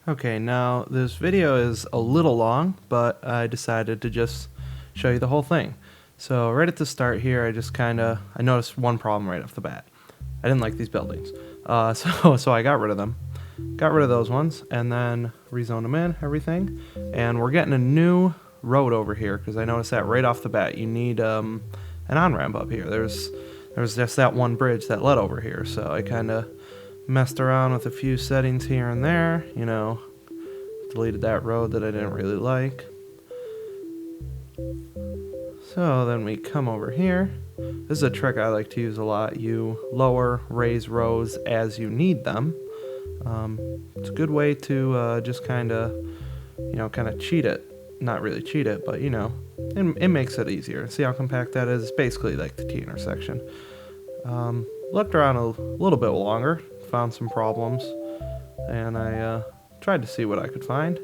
Okay, now this video is a little long, but I decided to just show you the whole thing. So right at the start here, I noticed one problem right off the bat. I didn't like these buildings. So I got rid of them. Got rid of those ones, and then rezoned them in, everything. And we're getting a new road over here, because I noticed that right off the bat. You need an on-ramp up here. There's just that one bridge that led over here, so I kind of messed around with a few settings here and there, deleted that road that I didn't really like. So then we come over here. This is a trick I like to use a lot. You raise rows as you need them. It's a good way to just kind of cheat it. Not really cheat it, but it makes it easier. See how compact that is? It's basically like the T-intersection. Looked around a little bit longer, found some problems, and I tried to see what I could find.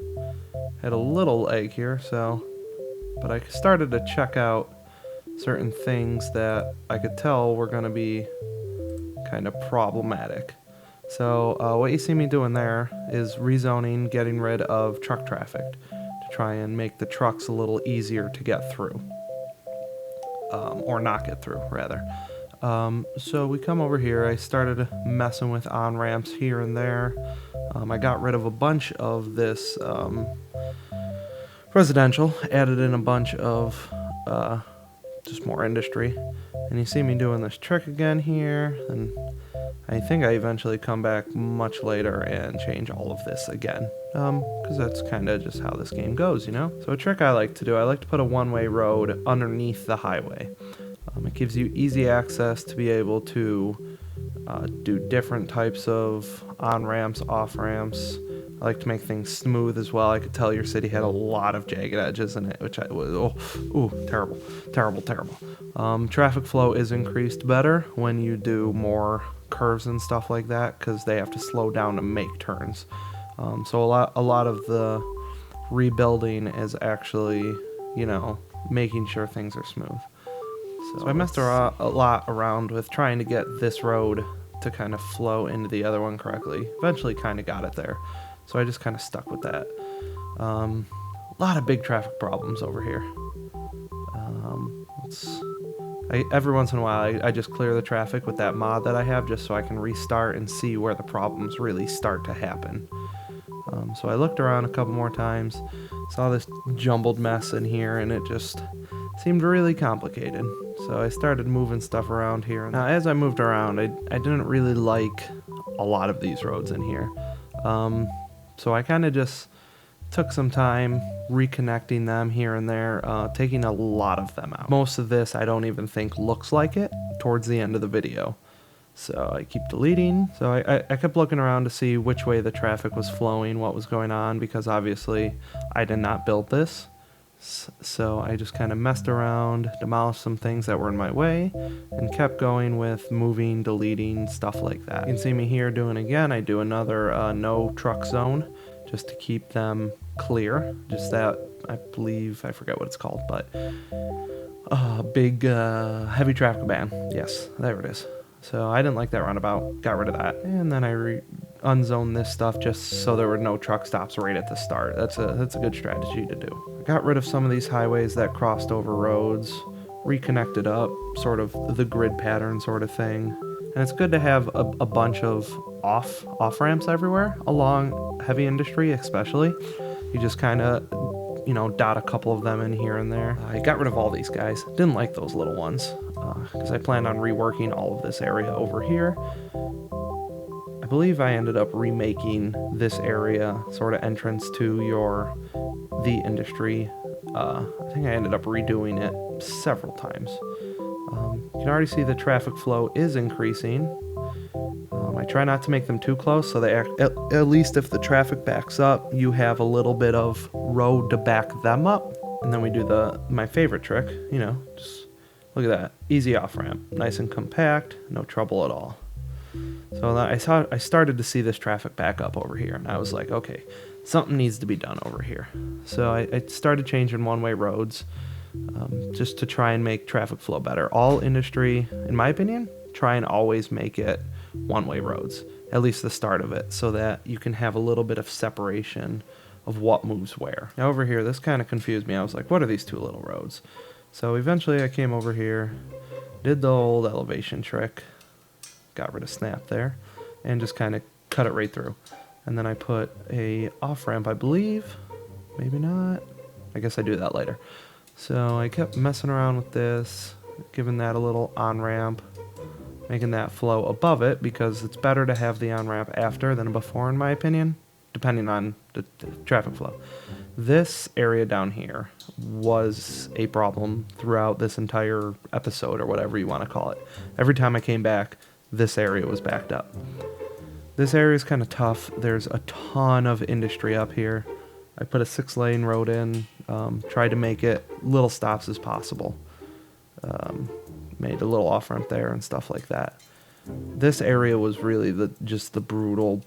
Had a little egg here, but I started to check out certain things that I could tell were going to be kind of problematic. So what you see me doing there is rezoning, getting rid of truck traffic to try and make the trucks a little easier to get through, or not get through, rather. So we come over here. I started messing with on-ramps here and there. I got rid of a bunch of this residential, added in a bunch of just more industry. And you see me doing this trick again here, and I think I eventually come back much later and change all of this again, because that's kind of just how this game goes, So a trick I like to do, I like to put a one-way road underneath the highway. It gives you easy access to be able to do different types of on-ramps, off-ramps. I like to make things smooth as well. I could tell your city had a lot of jagged edges in it, which terrible. Traffic flow is increased better when you do more curves and stuff like that, because they have to slow down to make turns. So a lot of the rebuilding is actually, making sure things are smooth. So I messed a lot around with trying to get this road to kind of flow into the other one correctly. Eventually kind of got it there. So I just kind of stuck with that. A lot of big traffic problems over here. Every once in a while I just clear the traffic with that mod that I have, just so I can restart and see where the problems really start to happen. So I looked around a couple more times, saw this jumbled mess in here, and it just seemed really complicated. So I started moving stuff around here. Now, as I moved around, I didn't really like a lot of these roads in here. So I kind of just took some time reconnecting them here and there, taking a lot of them out. Most of this I don't even think looks like it towards the end of the video. So I keep deleting. So I kept looking around to see which way the traffic was flowing, what was going on, because obviously I did not build this. So I just kind of messed around, demolished some things that were in my way, and kept going with moving, deleting, stuff like that. You can see me here doing again. I do another no truck zone just to keep them clear. Just that, I forget what it's called, but big heavy traffic ban. Yes, there it is. So I didn't like that roundabout, got rid of that, and then I unzoned this stuff just so there were no truck stops right at the start. That's a good strategy to do. I got rid of some of these highways that crossed over roads, reconnected up, sort of the grid pattern sort of thing. And it's good to have a bunch of off-ramps everywhere along heavy industry, especially. You just kind of dot a couple of them in here and there. I got rid of all these guys. Didn't like those little ones, because I planned on reworking all of this area over here. I believe I ended up remaking this area sort of entrance to the industry. I think I ended up redoing it several times. You can already see the traffic flow is increasing. I try not to make them too close, so they at least if the traffic backs up, you have a little bit of road to back them up. And then we do my favorite trick, just look at that, easy off ramp, nice and compact, no trouble at all. So I started to see this traffic back up over here, and I was like, okay, something needs to be done over here. So I started changing one-way roads, just to try and make traffic flow better. All industry, in my opinion, try and always make it one-way roads. at least the start of it, so that you can have a little bit of separation of what moves where. Now over here, this kind of confused me. I was like, what are these two little roads? So eventually I came over here, did the old elevation trick, got rid of snap there, and just kind of cut it right through. And then I put a off-ramp, I believe. Maybe not. I guess I do that later. So I kept messing around with this, giving that a little on-ramp, making that flow above it, because it's better to have the on-ramp after than before, in my opinion, depending on the traffic flow. This area down here was a problem throughout this entire episode, or whatever you want to call it. Every time I came back, this area was backed up. This area is kind of tough. There's a ton of industry up here. I put a 6-lane road in, tried to make it little stops as possible. Made a little off-ramp there and stuff like that. This area was really just the brutal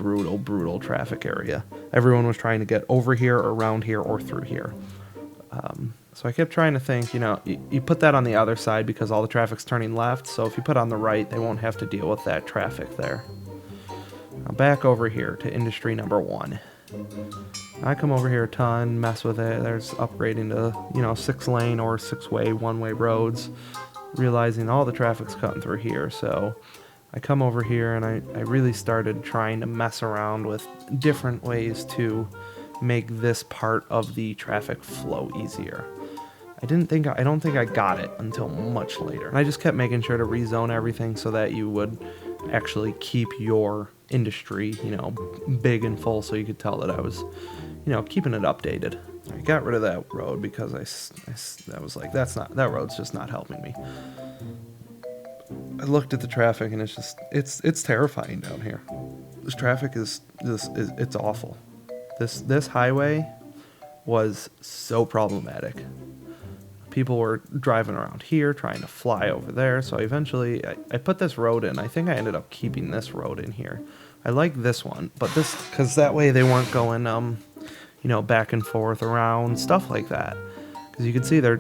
traffic area. Everyone was trying to get over here, around here, or through here. So I kept trying to think, you put that on the other side because all the traffic's turning left, so if you put on the right, they won't have to deal with that traffic there. Now back over here to industry number 1. I come over here a ton, mess with it. There's upgrading to, 6-lane or 6-way, one-way roads, realizing all the traffic's cutting through here. So I come over here and I really started trying to mess around with different ways to make this part of the traffic flow easier. I don't think I got it until much later. And I just kept making sure to rezone everything so that you would actually keep your industry, big and full, so you could tell that I was, keeping it updated. I got rid of that road because I was like, that road's just not helping me. I looked at the traffic and it's terrifying down here. This traffic it's awful. This highway was so problematic. People were driving around here, trying to fly over there, so eventually I put this road in. I think I ended up keeping this road in here. I like this one, but because that way they weren't going, back and forth around, stuff like that. Because you can see they're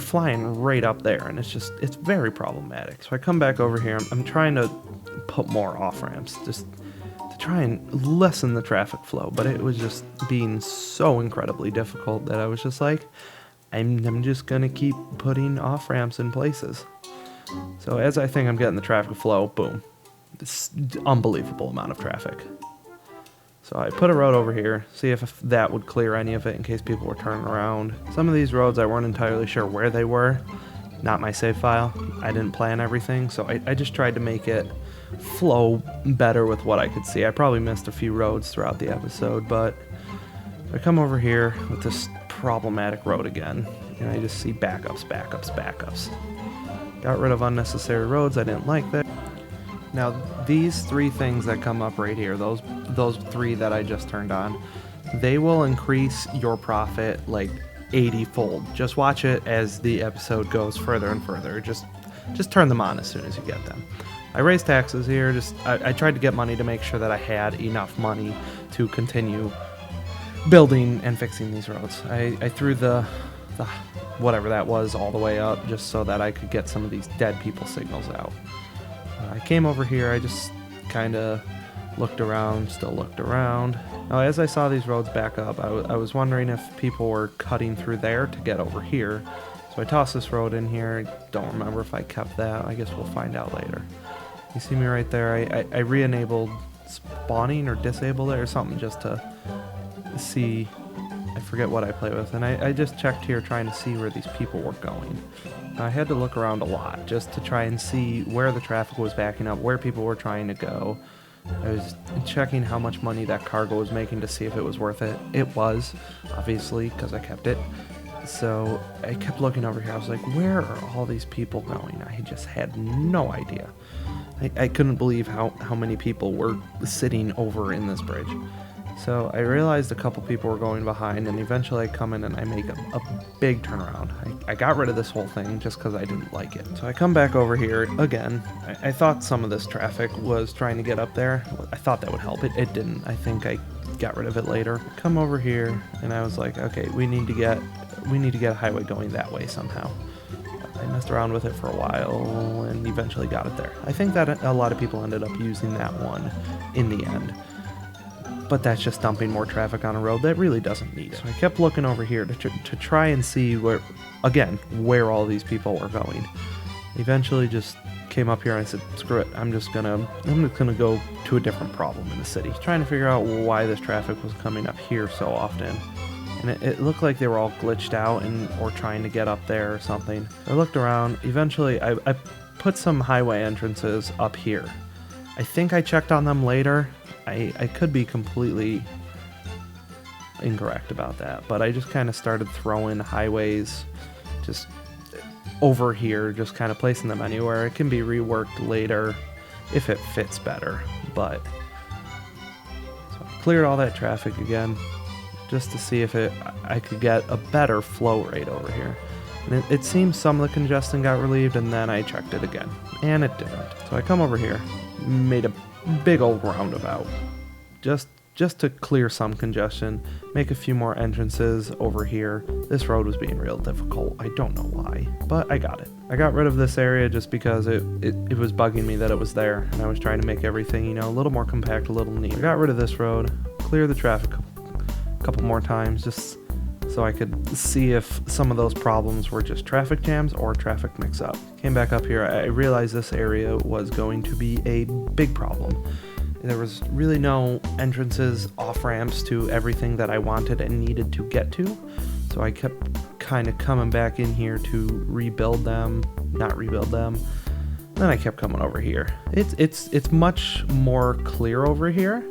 flying right up there, and it's very problematic. So I come back over here, I'm trying to put more off-ramps, just to try and lessen the traffic flow, but it was just being so incredibly difficult that I was just like, I'm just going to keep putting off-ramps in places. So as I think I'm getting the traffic flow, boom. This unbelievable amount of traffic. So I put a road over here, see if that would clear any of it in case people were turning around. Some of these roads I weren't entirely sure where they were. Not my save file. I didn't plan everything, so I just tried to make it flow better with what I could see. I probably missed a few roads throughout the episode, but I come over here with this problematic road again, and I just see backups. Got rid of unnecessary roads I didn't like there. Now these 3 things that come up right here, those 3 that I just turned on, they will increase your profit like 80-fold. Just watch it as the episode goes further and further. Just turn them on as soon as you get them. I raised taxes here. I tried to get money to make sure that I had enough money to continue building and fixing these roads. I threw the whatever that was all the way up just so that I could get some of these dead people signals out. I came over here, I just kind of still looked around. Now as I saw these roads back up, I was wondering if people were cutting through there to get over here. So I tossed this road in here. Don't remember if I kept that. I guess we'll find out later. You see me right there? I re-enabled spawning or disabled it or something just to see. I forget what I play with, and I just checked here trying to see where these people were going. I had to look around a lot just to try and see where the traffic was backing up, where people were trying to go. I was checking how much money that cargo was making to see if it was worth it. It was, obviously, because I kept it. So I kept looking over here. I was like, where are all these people going? I just had no idea. I couldn't believe how many people were sitting over in this bridge. So I realized a couple people were going behind, and eventually I come in and I make a big turnaround. I got rid of this whole thing just because I didn't like it. So I come back over here again. I thought some of this traffic was trying to get up there. I thought that would help. It didn't. I think I got rid of it later. Come over here, and I was like, okay, we need to get a highway going that way somehow. I messed around with it for a while and eventually got it there. I think that a lot of people ended up using that one in the end. But that's just dumping more traffic on a road that really doesn't need it. So I kept looking over here to try and see where all these people were going. Eventually just came up here and I said, screw it, I'm just gonna go to a different problem in the city. Trying to figure out why this traffic was coming up here so often. And it looked like they were all glitched out or trying to get up there or something. I looked around. Eventually, I put some highway entrances up here. I think I checked on them later. I could be completely incorrect about that, but I just kind of started throwing highways just over here, just kind of placing them anywhere. It can be reworked later if it fits better, but so I cleared all that traffic again just to see if I could get a better flow rate over here. And it seems some of the congestion got relieved, and then I checked it again, and it didn't. So I come over here, made a big old roundabout, just to clear some congestion, make a few more entrances over here. This road was being real difficult. I don't know why, but I got it. I got rid of this area just because it was bugging me that it was there, and I was trying to make everything, you know, a little more compact, a little neat. I got rid of this road, cleared the traffic a couple more times, just so I could see if some of those problems were just traffic jams or traffic mix-up. Came back up here, I realized this area was going to be a big problem. There was really no entrances, off-ramps to everything that I wanted and needed to get to, so I kept kind of coming back in here to not rebuild them. Then I kept coming over here. It's much more clear over here.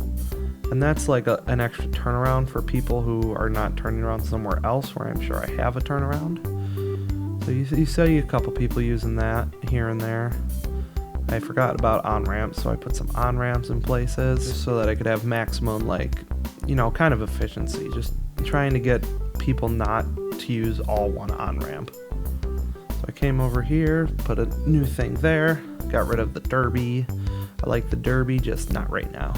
And that's like an extra turnaround for people who are not turning around somewhere else where I'm sure I have a turnaround. So you see a couple people using that here and there. I forgot about on-ramps, so I put some on-ramps in places just so that I could have maximum, like, you know, kind of efficiency. Just trying to get people not to use all one on-ramp. So I came over here, put a new thing there, got rid of the derby. I like the derby, just not right now.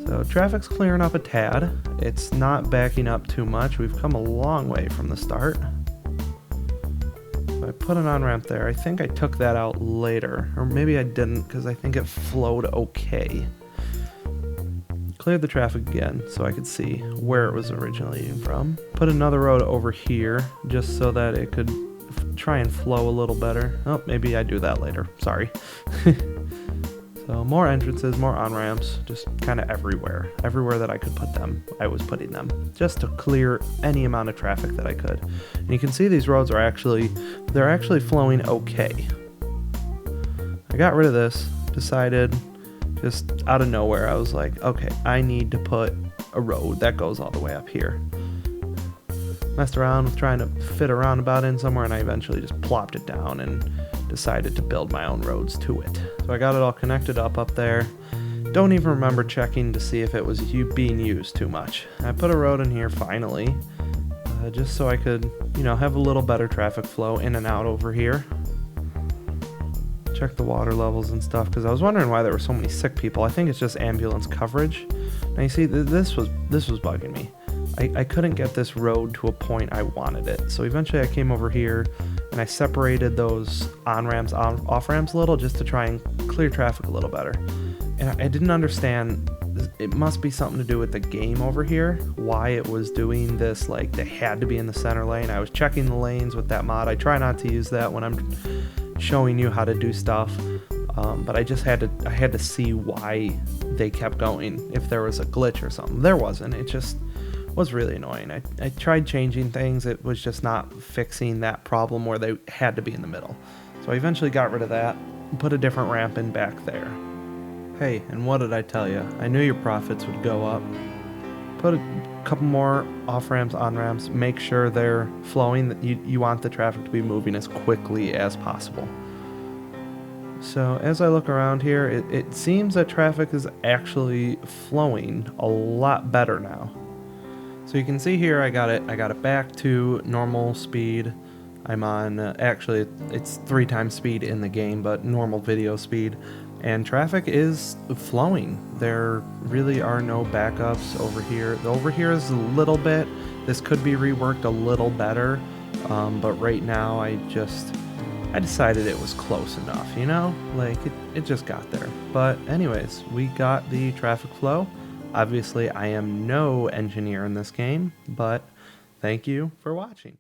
So traffic's clearing up a tad. It's not backing up too much. We've come a long way from the start. So I put an on-ramp there. I think I took that out later, or maybe I didn't because I think it flowed okay. Cleared the traffic again so I could see where it was originating from. Put another road over here just so that it could try and flow a little better. Oh, maybe I do that later. Sorry. So more entrances, more on-ramps, just kind of everywhere. Everywhere that I could put them, I was putting them, just to clear any amount of traffic that I could. And you can see these roads are actually flowing okay. I got rid of this, decided, just out of nowhere, I was like, okay, I need to put a road that goes all the way up here. Messed around with trying to fit a roundabout in somewhere, and I eventually just plopped it down and decided to build my own roads to it. So I got it all connected up there. Don't even remember checking to see if it was being used too much. I put a road in here finally, just so I could, you know, have a little better traffic flow in and out over here. Check the water levels and stuff, because I was wondering why there were so many sick people. I think it's just ambulance coverage. Now you see, this was bugging me. I couldn't get this road to a point I wanted it. So eventually I came over here and I separated those on-ramps, off-ramps a little just to try and clear traffic a little better. And I didn't understand, it must be something to do with the game over here, why it was doing this, like they had to be in the center lane. I was checking the lanes with that mod. I try not to use that when I'm showing you how to do stuff. But I just had to see why they kept going, if there was a glitch or something. There wasn't, it just was really annoying. I tried changing things, it was just not fixing that problem where they had to be in the middle. So I eventually got rid of that and put a different ramp in back there. Hey, and what did I tell you? I knew your profits would go up. Put a couple more off-ramps, on-ramps, make sure they're flowing, that you want the traffic to be moving as quickly as possible. So as I look around here, it seems that traffic is actually flowing a lot better now. So you can see here I got it back to normal speed. I'm on, actually it's 3 times speed in the game, but normal video speed. And traffic is flowing. There really are no backups over here. Over here is a little bit. This could be reworked a little better. But right now I decided it was close enough, you know? Like, it just got there. But anyways, we got the traffic flow. Obviously, I am no engineer in this game, but thank you for watching.